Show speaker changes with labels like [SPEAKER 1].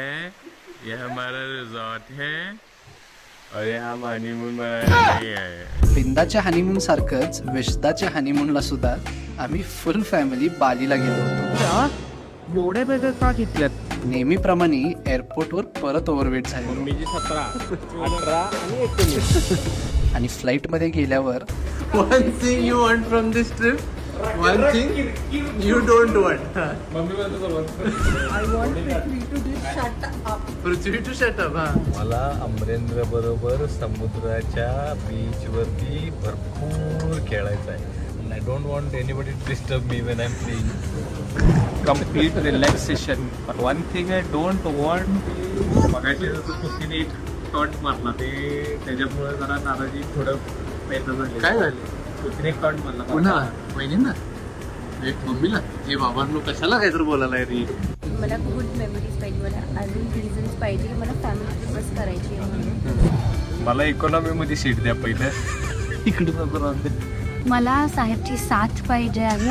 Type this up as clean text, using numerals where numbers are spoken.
[SPEAKER 1] ये हमारा रिजॉर्ट है और यहाँ हनीमून मनाया नहीं है.
[SPEAKER 2] बिंदाच्या हनीमून सारखंच विशदाच्या हनीमूनला सुद्धा आम्ही फुल फॅमिली बालीला गेलो होतो.
[SPEAKER 3] एवढ्या बॅगा का घेतल्यात?
[SPEAKER 2] नेहमीप्रमाणे एअरपोर्टवर परत ओव्हरवेट झाले
[SPEAKER 3] मम्मीची 17, 18 आणि 19.
[SPEAKER 2] आणि फ्लाईटमध्ये गेल्यावर
[SPEAKER 4] One thing you want from this trip, one thing you don't want. Prithvi to shut up.
[SPEAKER 5] मला अमरेंद्र बरोबर समुद्राच्या बीच वरती भरपूर खेळायचं आहे. I don't want anybody to disturb me when I am playing.
[SPEAKER 3] Complete relaxation. पण one thing I don't want, मगाशी जसं चुकीने टॉन्ट मारला ते त्याच्यामुळे जरा नाराजी थोडं पैदा झाली.
[SPEAKER 4] काय झाले?
[SPEAKER 3] चुकीने टॉन्ट मारला
[SPEAKER 4] पुन्हा बहिणींना एक मम्मीला हे बाबांनो कशाला काहीतरी बोलायला रे.
[SPEAKER 6] मला गुड मेमरीज पाहिजे, मला अजून रिझन्स पाहिजे की मला फॅमिली ट्रिपच करायची आहे म्हणून.
[SPEAKER 3] मला इकॉनॉमी मध्ये सीट द्या पहिलं. इकडे
[SPEAKER 6] मला साहेबची साथ पाहिजे आहे.